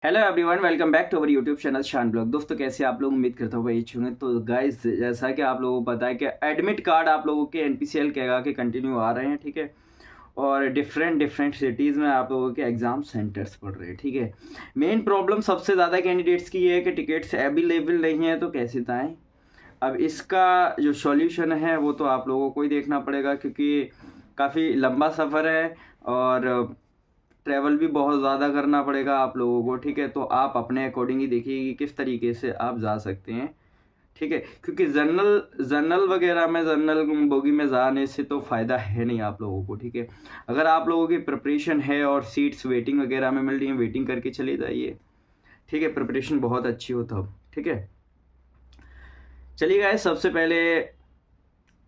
Hello everyone, welcome back to our YouTube channel Shaan blog. दोस्तों कैसे आप लोग, उम्मीद करता हूँ भाई अच्छे होंगे। तो गाइस, जैसा कि आप लोगों को पता है कि एडमिट कार्ड आप लोगों के एनपीसीएल कैगा के कंटिन्यू आ रहे हैं, ठीक है। और डिफरेंट डिफरेंट सिटीज़ में आप लोगों के एग्ज़ाम सेंटर्स पड़ रहे हैं, ठीक है। मेन प्रॉब्लम सबसे ज़्यादा कैंडिडेट्स की ये है कि टिकट्स अवेलेबल नहीं है, तो कैसे बताएँ। अब इसका जो सॉल्यूशन है वो तो आप लोगों को ही देखना पड़ेगा, क्योंकि काफ़ी लंबा सफ़र है और ट्रैवल भी बहुत ज़्यादा करना पड़ेगा आप लोगों को, ठीक है। तो आप अपने अकॉर्डिंग ही देखिए कि किस तरीके से आप जा सकते हैं, ठीक है। क्योंकि जनरल जनरल वगैरह में, जनरल बोगी में जाने से तो फ़ायदा है नहीं आप लोगों को, ठीक है। अगर आप लोगों की प्रिपरेशन है और सीट्स वेटिंग वगैरह में मिल रही हैं, वेटिंग करके चले जाइए, ठीक है। प्रिपरेशन बहुत अच्छी हो तब, ठीक है। चलिए गाइस, सबसे पहले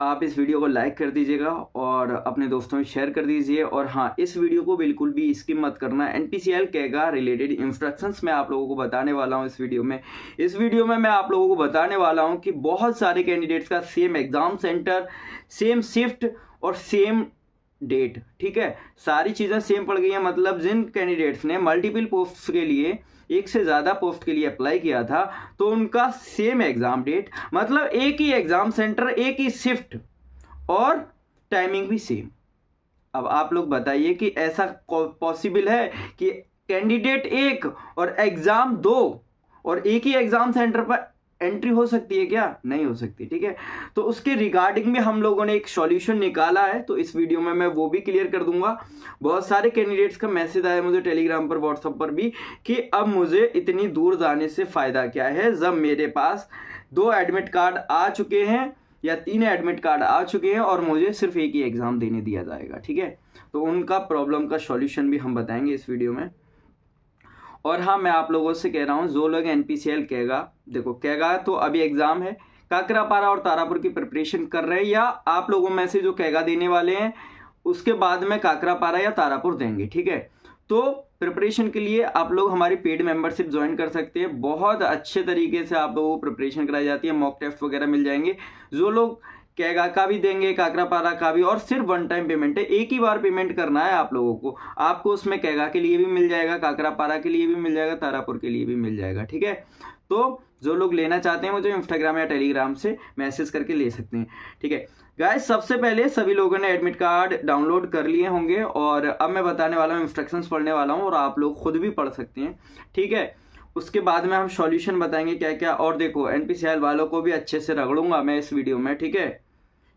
आप इस वीडियो को लाइक कर दीजिएगा और अपने दोस्तों में शेयर कर दीजिए। और हाँ, इस वीडियो को बिल्कुल भी स्किप मत करना। एनपीसीएल कैगा रिलेटेड इंस्ट्रक्शंस मैं आप लोगों को बताने वाला हूँ इस वीडियो में। इस वीडियो में मैं आप लोगों को बताने वाला हूँ कि बहुत सारे कैंडिडेट्स का same exam centre, same shift और सेम डेट, ठीक है। सारी चीज़ें सेम पड़ गई हैं। मतलब जिन कैंडिडेट्स ने मल्टीपल पोस्ट के लिए, एक से ज़्यादा पोस्ट के लिए अप्लाई किया था, तो उनका सेम एग्ज़ाम डेट, मतलब एक ही एग्ज़ाम सेंटर, एक ही शिफ्ट और टाइमिंग भी सेम। अब आप लोग बताइए कि ऐसा पॉसिबल है कि कैंडिडेट एक और एग्ज़ाम दो और एक ही एग्ज़ाम सेंटर पर एंट्री हो सकती है क्या? नहीं हो सकती, ठीक है। तो उसके रिगार्डिंग में हम लोगों ने एक सॉल्यूशन निकाला है, तो इस वीडियो में मैं वो भी क्लियर कर दूंगा। बहुत सारे कैंडिडेट्स का मैसेज आया मुझे टेलीग्राम पर, व्हाट्सएप पर भी, कि अब मुझे इतनी दूर जाने से फ़ायदा क्या है, जब मेरे पास 2 एडमिट कार्ड आ चुके हैं या 3 एडमिट कार्ड आ चुके हैं और मुझे सिर्फ एक ही एग्ज़ाम देने दिया जाएगा, ठीक है। तो उनका प्रॉब्लम का सॉल्यूशन भी हम बताएंगे इस वीडियो में। और हाँ, मैं आप लोगों से कह रहा हूँ, जो लोग एनपीसीएल कैगा, देखो कैगा तो अभी एग्जाम है, काकरापारा और तारापुर की प्रिपरेशन कर रहे हैं, या आप लोगों में से जो कैगा देने वाले हैं उसके बाद में काकरापारा या तारापुर देंगे, ठीक है। तो प्रिपरेशन के लिए आप लोग हमारी पेड मेंबरशिप ज्वाइन कर सकते हैं। बहुत अच्छे तरीके से आप लोगों को प्रिपरेशन कराई जाती है, मॉक टेस्ट वगैरह मिल जाएंगे। जो लोग कैगा का भी देंगे, काकरापारा का भी, और सिर्फ वन टाइम पेमेंट है, एक ही बार पेमेंट करना है आप लोगों को। आपको उसमें कैगा के लिए भी मिल जाएगा, काकरापारा के लिए भी मिल जाएगा, तारापुर के लिए भी मिल जाएगा, ठीक है। तो जो लोग लेना चाहते हैं मुझे इंस्टाग्राम या टेलीग्राम से मैसेज करके ले सकते हैं, ठीक है। गाइस, सबसे पहले सभी लोगों ने एडमिट कार्ड डाउनलोड कर लिए होंगे और अब मैं बताने वाला हूँ, इंस्ट्रक्शंस पढ़ने वाला हूँ और आप लोग खुद भी पढ़ सकते हैं, ठीक है। उसके बाद में हम सॉल्यूशन बताएंगे क्या क्या। और देखो, एनपीसीएल वालों को भी अच्छे से रगड़ूंगा मैं इस वीडियो में, ठीक है।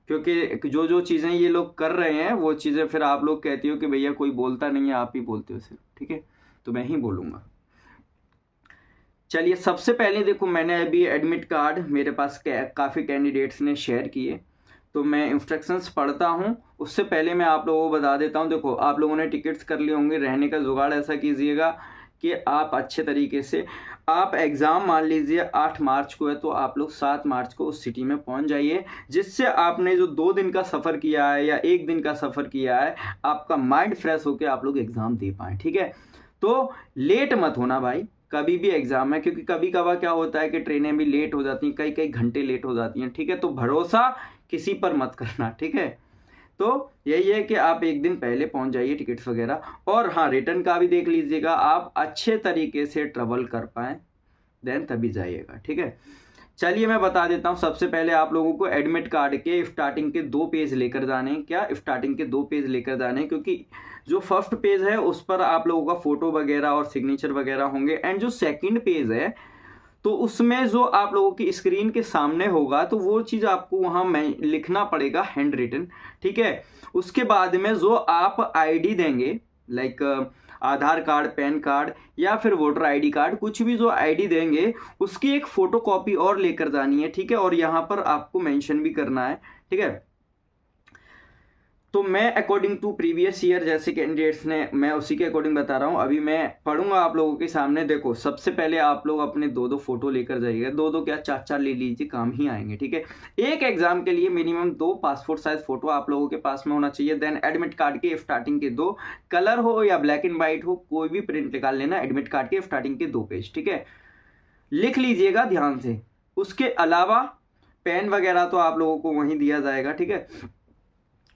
क्योंकि जो जो चीज़ें ये लोग कर रहे हैं वो चीज़ें फिर आप लोग कहती हो कि भैया कोई बोलता नहीं है, आप ही बोलते हो सिर्फ, ठीक है। तो मैं ही बोलूँगा। चलिए, सबसे पहले देखो, मैंने अभी एडमिट कार्ड मेरे पास काफ़ी कैंडिडेट्स ने शेयर किए, तो मैं इंस्ट्रक्शंस पढ़ता हूँ। उससे पहले मैं आप लोगों को बता देता हूँ। देखो, आप लोगों ने टिकट्स कर लिए होंगे, रहने का जुगाड़ ऐसा कीजिएगा कि आप अच्छे तरीके से, आप एग्ज़ाम मान लीजिए 8 मार्च को है, तो आप लोग 7 मार्च को उस सिटी में पहुंच जाइए, जिससे आपने जो 2 दिन का सफ़र किया है या 1 दिन का सफ़र किया है, आपका माइंड फ्रेश होकर आप लोग एग्ज़ाम दे पाएँ, ठीक है। तो लेट मत होना भाई, कभी भी एग्ज़ाम है, क्योंकि कभी कभार क्या होता है कि ट्रेनें भी लेट हो जाती हैं, कई कई घंटे लेट हो जाती हैं, ठीक है। तो भरोसा किसी पर मत करना, ठीक है। तो यही है कि आप एक दिन पहले पहुंच जाइए, टिकट्स वगैरह। और हाँ, रिटर्न का भी देख लीजिएगा, आप अच्छे तरीके से ट्रेवल कर पाएँ, देन तभी जाइएगा, ठीक है। चलिए, मैं बता देता हूँ। सबसे पहले आप लोगों को एडमिट कार्ड के स्टार्टिंग के 2 पेज लेकर जाने हैं। क्या स्टार्टिंग के 2 पेज लेकर जाने हैं? क्योंकि जो फर्स्ट पेज है उस पर आप लोगों का फोटो वगैरह और सिग्नेचर वगैरह होंगे, एंड जो सेकंड पेज है तो उसमें जो आप लोगों की स्क्रीन के सामने होगा, तो वो चीज़ आपको वहाँ में लिखना पड़ेगा, हैंड रिटन, ठीक है। उसके बाद में जो आप आईडी देंगे, लाइक आधार कार्ड, पैन कार्ड या फिर वोटर आईडी कार्ड, कुछ भी जो आईडी देंगे उसकी एक फोटो कॉपी और लेकर जानी है, ठीक है। और यहाँ पर आपको मेंशन भी करना है, ठीक है। तो मैं अकॉर्डिंग टू प्रीवियस ईयर जैसे कैंडिडेट्स ने, मैं उसी के अकॉर्डिंग बता रहा हूँ। अभी मैं पढ़ूंगा आप लोगों के सामने। देखो, सबसे पहले आप लोग अपने 2-2 फोटो लेकर जाइएगा, 2-2 क्या 4-4 ले लीजिए, काम ही आएंगे, ठीक है। एक एग्जाम के लिए मिनिमम 2 पासपोर्ट साइज फोटो आप लोगों के पास में होना चाहिए। देन एडमिट कार्ड के स्टार्टिंग के 2, कलर हो या ब्लैक एंड व्हाइट हो, कोई भी प्रिंट निकाल लेना। एडमिट कार्ड के स्टार्टिंग के 2 पेज, ठीक है, लिख लीजिएगा ध्यान से। उसके अलावा पेन वगैरह तो आप लोगों को वहीं दिया जाएगा, ठीक है।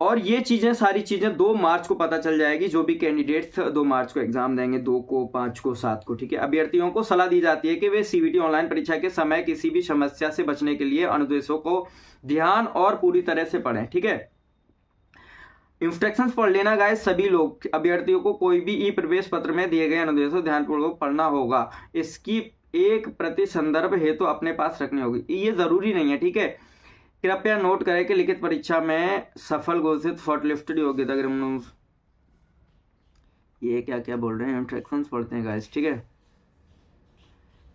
और ये चीज़ें सारी चीज़ें 2 मार्च को पता चल जाएगी। जो भी कैंडिडेट्स 2 मार्च को एग्जाम देंगे, 2 को, 5 को, 7 को, ठीक है। अभ्यर्थियों को सलाह दी जाती है कि वे सीबीटी ऑनलाइन परीक्षा के समय किसी भी समस्या से बचने के लिए अनुदेशों को ध्यान और पूरी तरह से पढ़ें, ठीक है। इंस्ट्रक्शंस पढ़ लेना गाइस सभी लोग। अभ्यर्थियों को कोई भी ई प्रवेश पत्र में दिए गए अनुदेशों ध्यानपूर्वक पढ़ना होगा। इसकी एक प्रति संदर्भ हेतु अपने पास रखनी होगी। ये जरूरी नहीं है, ठीक है। कृपया नोट करें कि लिखित परीक्षा में सफल घोषित शॉर्टलिस्टेड योग्यता, ये क्या क्या बोल रहे हैं, इंस्ट्रक्शंस पढ़ते हैं गाइस, ठीक है।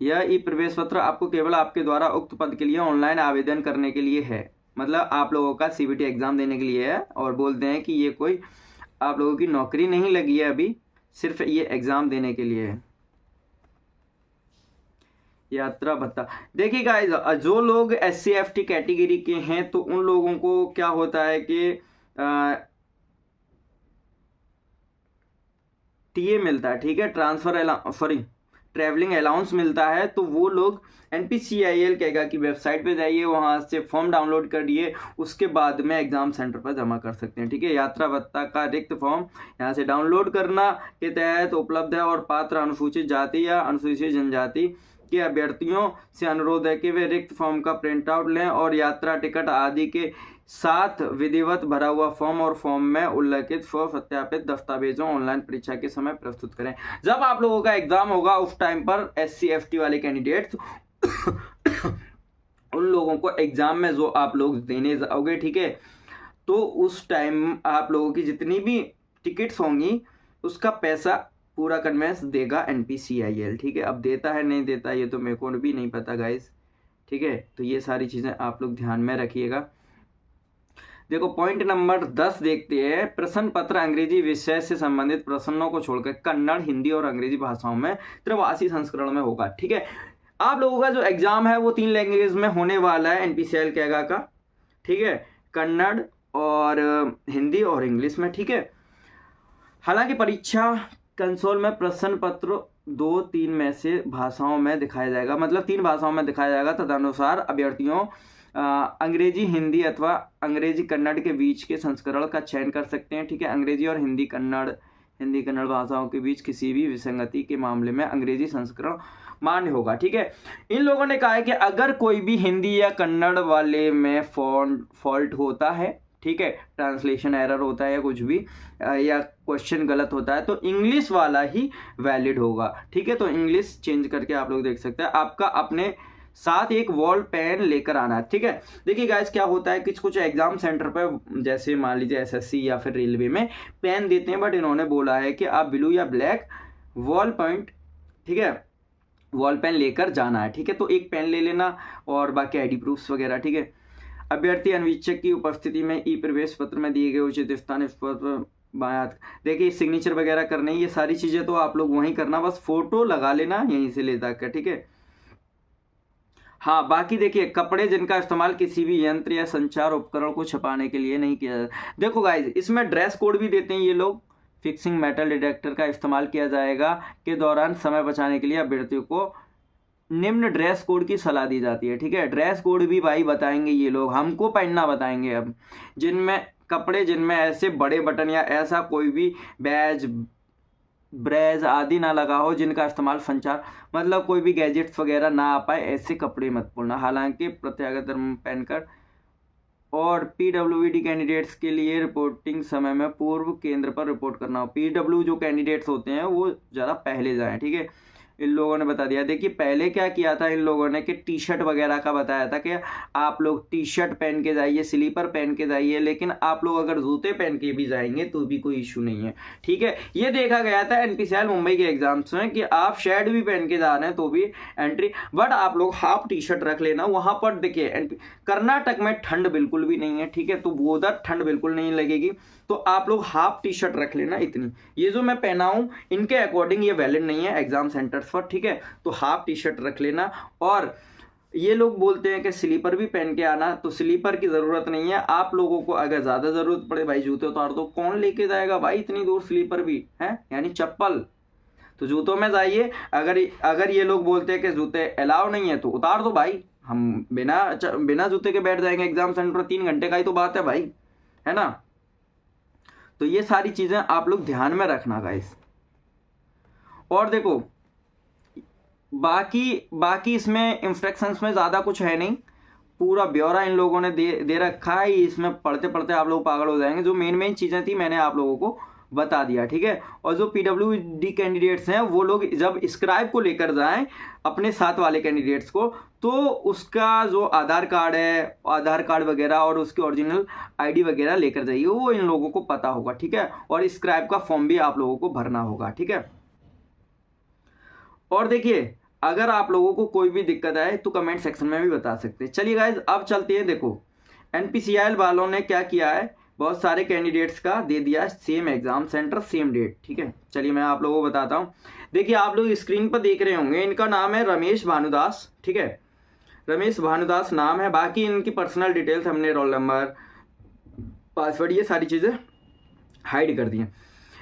यह ई प्रवेश पत्र आपको केवल आपके द्वारा उक्त पद के लिए ऑनलाइन आवेदन करने के लिए है। मतलब आप लोगों का सीबीटी एग्जाम देने के लिए है। और बोलते हैं कि ये कोई आप लोगों की नौकरी नहीं लगी है अभी, सिर्फ ये एग्जाम देने के लिए है। यात्रा भत्ता, देखिए गाइस, जो लोग SC FT कैटेगरी के हैं तो उन लोगों को क्या होता है कि टीए मिलता है, ठीक है, ट्रैवलिंग अलाउंस मिलता है। तो वो लोग NPCIL कहेगा कि वेबसाइट पे जाइए, वहां से फॉर्म डाउनलोड करिए, उसके बाद में एग्जाम सेंटर पर जमा कर सकते हैं, ठीक है। यात्रा भत्ता का रिक्त फॉर्म यहाँ से डाउनलोड करना के तहत उपलब्ध है और पात्र अनुसूचित जाति या अनुसूचित जनजाति के अभ्यर्थियों से अनुरोध है कि वे रिक्त फॉर्म का प्रिंट आउट लें और यात्रा टिकट आदि के साथ विधिवत भरा हुआ फॉर्म और फॉर्म में उल्लेखित सत्यापित दस्तावेजों ऑनलाइन परीक्षा के समय प्रस्तुत करें। जब आप लोगों का एग्जाम होगा उस टाइम पर SC FT वाले कैंडिडेट्स उन लोगों को एग्जाम में जो आप लोग देने जाओगे, ठीक है, तो उस टाइम आप लोगों की जितनी भी टिकट्स होंगी उसका पैसा पूरा कन्वेंस देगा NPCIL, ठीक है। अब देता है नहीं देता ये तो मेरे को भी नहीं पता गाइस, ठीक है। तो ये सारी चीजें आप लोग ध्यान में रखिएगा। देखो पॉइंट नंबर 10 देखते हैं। प्रश्न पत्र अंग्रेजी विषय से संबंधित प्रश्नों को छोड़कर कन्नड़, हिंदी और अंग्रेजी भाषाओं में त्रैवासी संस्करण में होगा, ठीक है। आप लोगों का जो एग्जाम है वो 3 लैंग्वेज में होने वाला है NPCIL कहेगा का, ठीक है, कन्नड़ और हिंदी और इंग्लिश में, ठीक है। हालांकि परीक्षा कंसोल में प्रश्न पत्र 2-3 में से भाषाओं में दिखाया जाएगा, मतलब 3 भाषाओं में दिखाया जाएगा। तदनुसार अभ्यर्थियों अंग्रेजी हिंदी अथवा अंग्रेजी कन्नड़ के बीच के संस्करण का चयन कर सकते हैं, ठीक है। अंग्रेजी और हिंदी कन्नड़ भाषाओं के बीच किसी भी विसंगति के मामले में अंग्रेजी संस्करण मान्य होगा, ठीक है। इन लोगों ने कहा है कि अगर कोई भी हिंदी या कन्नड़ वाले में फॉल्ट होता है, ठीक है, ट्रांसलेशन एरर होता है या कुछ भी या क्वेश्चन गलत होता है, तो इंग्लिश वाला ही वैलिड होगा, ठीक है। तो इंग्लिश चेंज करके आप लोग देख सकते हैं। आपका अपने साथ एक वॉल पेन लेकर आना है, ठीक है। देखिए गाइस क्या होता है कि कुछ एग्जाम सेंटर पर जैसे मान लीजिए SSC या फिर रेलवे में पेन देते हैं, बट इन्होंने बोला है कि आप ब्लू या ब्लैक वॉल पॉइंट, ठीक है, वॉल पेन लेकर जाना है, ठीक है। तो एक पेन ले लेना और बाकी ID प्रूफ्स वगैरह, ठीक है। अभ्यर्थी अनवीक्षक की उपस्थिति में ई प्रवेश पत्र में दिए गए उचित स्थान इस पर बायां, देखिए सिग्नेचर वगैरह करने, ये सारी चीजें तो आप लोग वहीं करना, बस फोटो लगा लेना यहीं से ले जाकर, ठीक है। हाँ बाकी देखिए कपड़े जिनका इस्तेमाल किसी भी यंत्र या संचार उपकरण को छुपाने के लिए नहीं किया जाता। देखो गाइज इसमें ड्रेस कोड भी देते हैं ये लोग। फिक्सिंग मेटल डिटेक्टर का इस्तेमाल किया जाएगा के दौरान समय बचाने के लिए अभ्यर्थियों को निम्न ड्रेस कोड की सलाह दी जाती है, ठीक है। ड्रेस कोड भी भाई बताएंगे ये लोग, हमको पहनना बताएंगे अब, जिनमें कपड़े जिनमें ऐसे बड़े बटन या ऐसा कोई भी बैज ब्रेज आदि ना लगा हो, जिनका इस्तेमाल संचार मतलब कोई भी गैजेट्स वगैरह ना आ पाए, ऐसे कपड़े मत पहनना। हालांकि प्रत्यागत धर्म पहनकर और PWD कैंडिडेट्स के लिए रिपोर्टिंग समय में पूर्व केंद्र पर रिपोर्ट करना हो। PW जो कैंडिडेट्स होते हैं वो ज़रा पहले जाएं, ठीक है। इन लोगों ने बता दिया। देखिए पहले क्या किया था इन लोगों ने कि टी शर्ट वगैरह का बताया था कि आप लोग टी शर्ट पहन के जाइए, स्लीपर पहन के जाइए, लेकिन आप लोग अगर जूते पहन के भी जाएंगे तो भी कोई इशू नहीं है, ठीक है। ये देखा गया था NPCIL मुंबई के एग्जाम्स में कि आप शर्ट भी पहन के जा रहे हैं तो भी एंट्री, बट आप लोग हाफ टी शर्ट रख लेना। वहां पर देखिए कर्नाटक में ठंड बिल्कुल भी नहीं है, ठीक है, तो उधर ठंड बिल्कुल नहीं लगेगी, तो आप लोग हाफ टी शर्ट रख लेना इतनी। ये जो मैं पहना हूं इनके अकॉर्डिंग ये वैलिड नहीं है एग्जाम सेंटर्स पर, ठीक है, तो हाफ टी शर्ट रख लेना। और ये लोग बोलते हैं कि स्लीपर भी पहन के आना, तो स्लीपर की जरूरत नहीं है। आप लोगों को अगर ज्यादा जरूरत पड़े भाई जूते उतार दो, कौन लेके जाएगा भाई इतनी दूर स्लीपर भी है, यानी चप्पल, तो जूतों में जाइए। अगर ये लोग बोलते हैं कि जूते अलाउ नहीं है तो उतार दो भाई, हम बिना जूते के बैठ जाएंगे एग्जाम सेंटर पर। 3 घंटे का ही तो बात है भाई, है ना। तो ये सारी चीज़ें आप लोग ध्यान में रखना गाइस। और देखो बाकी इसमें इंस्ट्रक्शंस में ज़्यादा कुछ है नहीं, पूरा ब्यौरा इन लोगों ने दे रखा है। इसमें पढ़ते पढ़ते आप लोग पागल हो जाएंगे। जो मेन चीज़ें थी मैंने आप लोगों को बता दिया, ठीक है। और जो PWD कैंडिडेट्स हैं वो लोग जब स्क्राइब को लेकर जाएं अपने साथ वाले कैंडिडेट्स को, तो उसका जो आधार कार्ड है, आधार कार्ड वगैरह और उसकी ओरिजिनल ID वगैरह लेकर जाइए, वो इन लोगों को पता होगा, ठीक है। और स्क्राइब का फॉर्म भी आप लोगों को भरना होगा, ठीक है। और देखिए अगर आप लोगों को कोई भी दिक्कत आए तो कमेंट सेक्शन में भी बता सकते हैं। चलिए गाइज अब चलते हैं। देखो NPCIL वालों ने क्या किया है, बहुत सारे कैंडिडेट्स का दे दिया same exam centre same date, ठीक है। चलिए मैं आप लोगों को बताता हूँ। देखिए आप लोग स्क्रीन पर देख रहे होंगे, इनका नाम है रमेश भानुदास, ठीक है। रमेश भानुदास नाम है। बाकी इनकी पर्सनल डिटेल्स हमने रोल नंबर, पासवर्ड, ये सारी चीज़ें हाइड कर दी हैं।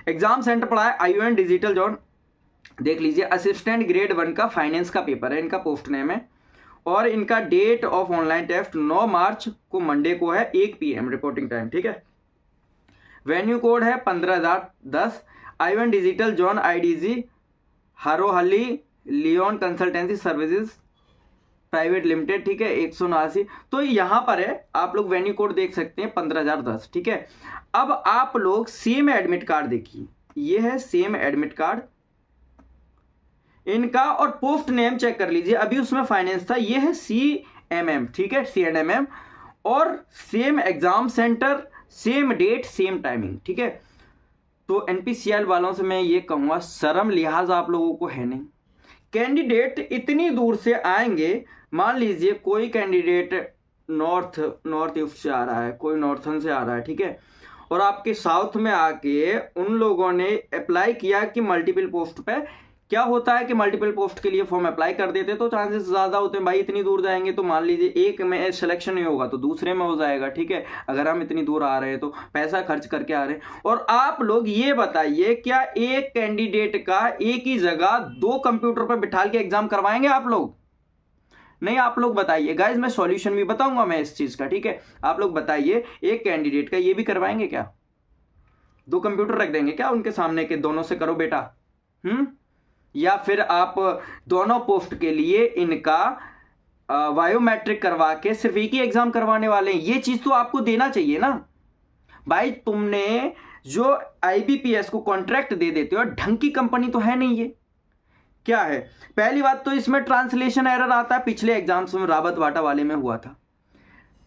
एग्जाम सेंटर पड़ा है ION डिजिटल जोन, देख लीजिए। असिस्टेंट ग्रेड 1 का फाइनेंस का पेपर है, इनका पोस्ट नेम है। और इनका डेट ऑफ ऑनलाइन टेस्ट 9 मार्च को मंडे को है, 1 PM रिपोर्टिंग टाइम, ठीक है। वेन्यू कोड है 15010। ION digital zone IDG Harohalli Leon consultancy services private limited, ठीक है, 179। तो यहाँ पर है, आप लोग वेन्यू कोड देख सकते हैं 15010, ठीक है। अब आप लोग सेम एडमिट कार्ड देखिए, ये है सेम एडमिट कार्ड इनका। और पोस्ट नेम चेक कर लीजिए, अभी उसमें फाइनेंस था, ये है CMM, ठीक है, CNMM। और same exam centre, same date, same timing, ठीक है। तो NPCIL वालों से मैं ये कहूंगा, शर्म लिहाज आप लोगों को है नहीं। कैंडिडेट इतनी दूर से आएंगे, मान लीजिए कोई कैंडिडेट नॉर्थ ईस्ट से आ रहा है, कोई नॉर्थन से आ रहा है, ठीक है। और आपके साउथ में आके उन लोगों ने अप्लाई किया कि मल्टीपल पोस्ट पे, क्या होता है कि मल्टीपल पोस्ट के लिए फॉर्म अप्लाई कर देते तो चांसेस ज्यादा होते हैं भाई। इतनी दूर जाएंगे तो मान लीजिए एक में सिलेक्शन नहीं होगा तो दूसरे में हो जाएगा, ठीक है। अगर हम इतनी दूर आ रहे हैं तो पैसा खर्च करके आ रहे हैं। और आप लोग ये बताइए, क्या एक कैंडिडेट का एक ही जगह 2 कंप्यूटर पर बिठा के एग्जाम करवाएंगे आप लोग? नहीं, आप लोग बताइए गाइज, मैं सॉल्यूशन भी बताऊंगा मैं इस चीज का, ठीक है। आप लोग बताइए, एक कैंडिडेट का ये भी करवाएंगे क्या? 2 कंप्यूटर रख देंगे क्या उनके सामने के, दोनों से करो बेटा? या फिर आप दोनों पोस्ट के लिए इनका बायोमेट्रिक करवा के सिर्फ एक ही एग्जाम करवाने वाले हैं? ये चीज तो आपको देना चाहिए ना भाई। तुमने जो IBPS को कॉन्ट्रैक्ट दे देते हो, ढंग की कंपनी तो है नहीं। ये क्या है? पहली बात तो इसमें ट्रांसलेशन एरर आता है, पिछले एग्जाम्स में रावत वाटा वाले में हुआ था।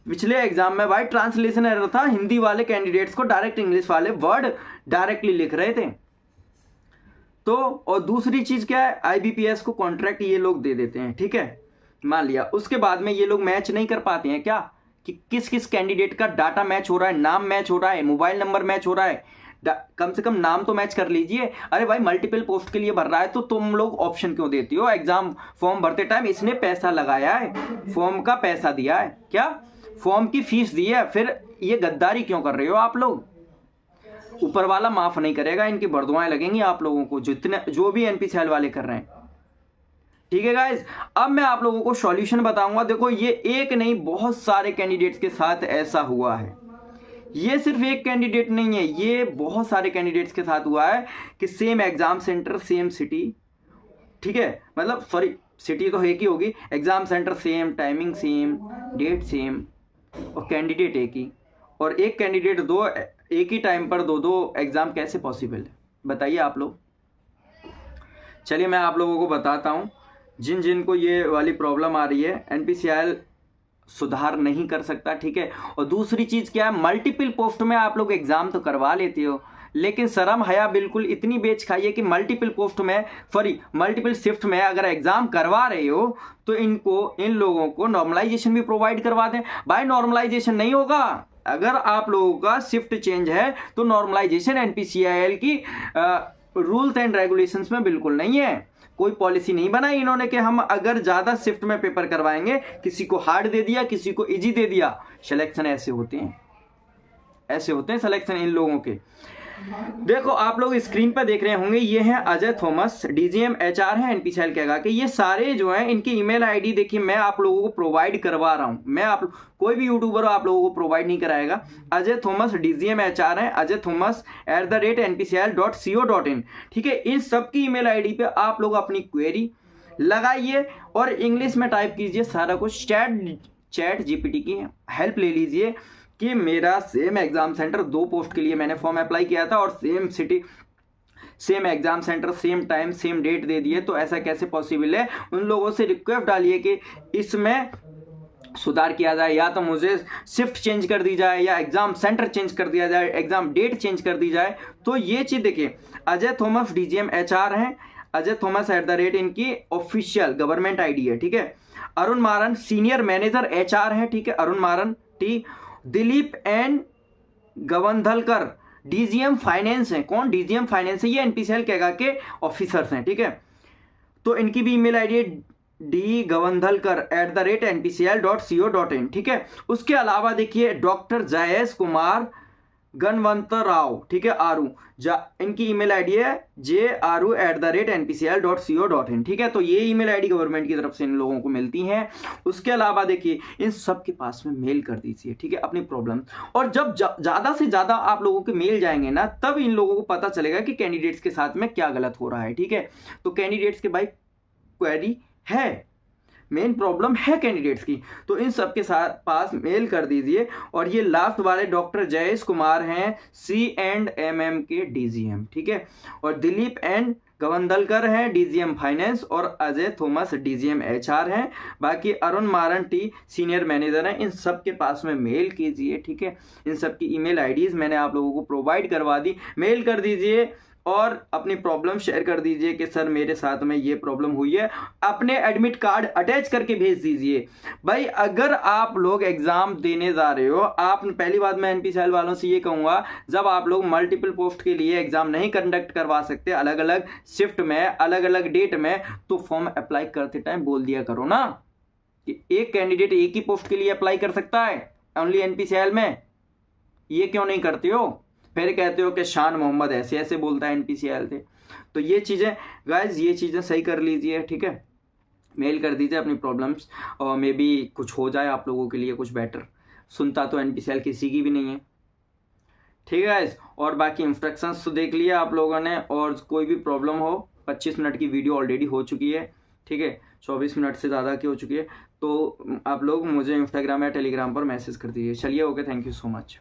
पिछले एग्जाम में भाई ट्रांसलेशन एरर था, हिंदी वाले कैंडिडेट्स को डायरेक्ट इंग्लिश वाले वर्ड डायरेक्टली लिख रहे थे। तो और दूसरी चीज क्या है, IBPS को कॉन्ट्रैक्ट ये लोग दे देते हैं, ठीक है, मान लिया। उसके बाद में ये लोग मैच नहीं कर पाते हैं क्या, कि किस किस कैंडिडेट का डाटा मैच हो रहा है, नाम मैच हो रहा है, मोबाइल नंबर मैच हो रहा है, कम से कम नाम तो मैच कर लीजिए। अरे भाई मल्टीपल पोस्ट के लिए भर रहा है तो तुम लोग ऑप्शन क्यों देती हो? एग्जाम फॉर्म भरते टाइम इसने पैसा लगाया है, फॉर्म का पैसा दिया है, क्या फॉर्म की फीस दी है, फिर ये गद्दारी क्यों कर रहे हो आप लोग? ऊपर वाला माफ नहीं करेगा, इनकी बरदुआएं लगेंगी आप लोगों को, जो भी NPCIL वाले कर रहे हैं, ठीक है गाइज। अब मैं आप लोगों को सॉल्यूशन बताऊंगा। देखो ये एक नहीं, बहुत सारे कैंडिडेट्स के साथ ऐसा हुआ है। ये सिर्फ एक कैंडिडेट नहीं है, ये बहुत सारे कैंडिडेट्स के साथ हुआ है कि same exam centre same city, ठीक है, मतलब सॉरी सिटी तो एक ही होगी, exam centre same, timing same, date same, और कैंडिडेट एक ही। और एक कैंडिडेट दो एक ही टाइम पर दो एग्जाम कैसे पॉसिबल है बताइए आप लोग? चलिए मैं आप लोगों को बताता हूं, जिन जिन को ये वाली प्रॉब्लम आ रही है NPCIL सुधार नहीं कर सकता, ठीक है। और दूसरी चीज क्या है, मल्टीपल पोस्ट में आप लोग एग्जाम तो करवा लेते हो, लेकिन शर्म हया बिल्कुल इतनी बेच खाइए कि मल्टीपल पोस्ट में, सॉरी मल्टीपल शिफ्ट में अगर एग्जाम करवा रहे हो तो इन लोगों को नॉर्मलाइजेशन भी प्रोवाइड करवा दें। भाई नॉर्मलाइजेशन नहीं होगा, अगर आप लोगों का शिफ्ट चेंज है तो नॉर्मलाइजेशन NPCIL की रूल्स एंड रेगुलेशंस में बिल्कुल नहीं है। कोई पॉलिसी नहीं बनाई इन्होंने कि हम अगर ज्यादा शिफ्ट में पेपर करवाएंगे, किसी को हार्ड दे दिया, किसी को इजी दे दिया। सिलेक्शन ऐसे होते हैं सिलेक्शन इन लोगों के। देखो आप लोग स्क्रीन पर देख रहे होंगे, ये हैं अजय थॉमस, डीजीएम एचआर है एनपीसीएल कहेगा कि ये सारे जो हैं इनकी ईमेल आईडी देखिए मैं आप लोगों को प्रोवाइड करवा रहा हूं। मैं आप कोई भी यूट्यूबर आप लोगों को प्रोवाइड नहीं कराएगा। अजय थॉमस डीजीएम एचआर है, अजय थॉमस @npcl.co.in, ठीक है। इन सब की ईमेल आईडी पे आप लोग अपनी क्वेरी लगाइए और इंग्लिश में टाइप कीजिए सारा कुछ। चैट जीपीटी की हेल्प ले लीजिए कि मेरा सेम एग्जाम सेंटर 2 पोस्ट के लिए मैंने फॉर्म अप्लाई किया था और same city, same exam centre, same time, same date दे दिए, तो ऐसा कैसे पॉसिबल है। उन लोगों से रिक्वेस्ट डालिए कि इसमें सुधार किया जाए, या तो मुझे शिफ्ट चेंज कर दी जाए या एग्जाम सेंटर चेंज कर दिया जाए, एग्जाम डेट चेंज कर दी जाए। तो ये चीज देखिए, अजय थॉमस डीजीएम एचआर हैं, अजय थॉमस इनकी ऑफिशियल गवर्नमेंट आईडी है, ठीक है। अरुण मारन सीनियर मैनेजर एचआर है, ठीक है, Arun Maran T. Dilip N Gawandhalkar DGM finance है। कौन? डीजीएम फाइनेंस है, ये एनपीसीएल कहेगा के ऑफिसर्स हैं, ठीक है। तो इनकी भी ईमेल आईडी d.gavandhalkar@npcl.co.in, ठीक है। उसके अलावा देखिए डॉक्टर जयेश कुमार गणवंतराव, ठीक है, आरू, इनकी ईमेल आईडी है jaru@npcl.co.in, ठीक है। तो ये ईमेल आईडी गवर्नमेंट की तरफ से इन लोगों को मिलती हैं। उसके अलावा देखिए इन सब के पास में मेल कर दीजिए, ठीक है, अपनी प्रॉब्लम। और जब ज्यादा से ज्यादा आप लोगों के मेल जाएंगे ना, तब इन लोगों को पता चलेगा कि कैंडिडेट्स के साथ में क्या गलत हो रहा है, ठीक है। तो कैंडिडेट्स के भाई क्वेरी है, मेन प्रॉब्लम है कैंडिडेट्स की, तो इन सब के साथ पास मेल कर दीजिए। और ये लास्ट वाले डॉक्टर जयेश कुमार हैं C&MM के डीजीएम, ठीक है। और दिलीप एन गवंधलकर हैं डीजीएम फाइनेंस, और अजय थॉमस डीजीएम एचआर हैं। बाकी Arun Maran T senior manager हैं। इन सब के पास में मेल कीजिए, ठीक है। इन सब की ईमेल आईडीज मैंने आप लोगों को प्रोवाइड करवा दी, मेल कर दीजिए और अपनी प्रॉब्लम शेयर कर दीजिए कि सर मेरे साथ में ये प्रॉब्लम हुई है। अपने एडमिट कार्ड अटैच करके भेज दीजिए। भाई अगर आप लोग एग्जाम देने जा रहे हो, आप पहली बात मैं एनपीसीएल वालों से ये कहूंगा, जब आप लोग मल्टीपल पोस्ट के लिए एग्जाम नहीं कंडक्ट करवा सकते अलग अलग शिफ्ट में, अलग अलग डेट में, तो फॉर्म अप्लाई करते टाइम बोल दिया करो ना कि एक कैंडिडेट एक ही पोस्ट के लिए अप्लाई कर सकता है ओनली एनपीसीएल में। ये क्यों नहीं करते हो? फिर कहते हो कि शान मोहम्मद ऐसे ऐसे बोलता है एनपीसीएल से। तो ये चीज़ें गाइज, ये चीज़ें सही कर लीजिए, ठीक है। मेल कर दीजिए अपनी प्रॉब्लम्स, और मे बी कुछ हो जाए आप लोगों के लिए कुछ बेटर। सुनता तो एनपीसीएल किसी की भी नहीं है, ठीक है गाइज। और बाकी इंस्ट्रक्शंस तो देख लिया आप लोगों ने, और कोई भी प्रॉब्लम हो, 25 मिनट की वीडियो ऑलरेडी हो चुकी है, ठीक है, 24 मिनट से ज़्यादा की हो चुकी है। तो आप लोग मुझे इंस्टाग्राम या टेलीग्राम पर मैसेज कर दीजिए। चलिए, okay, thank you so much.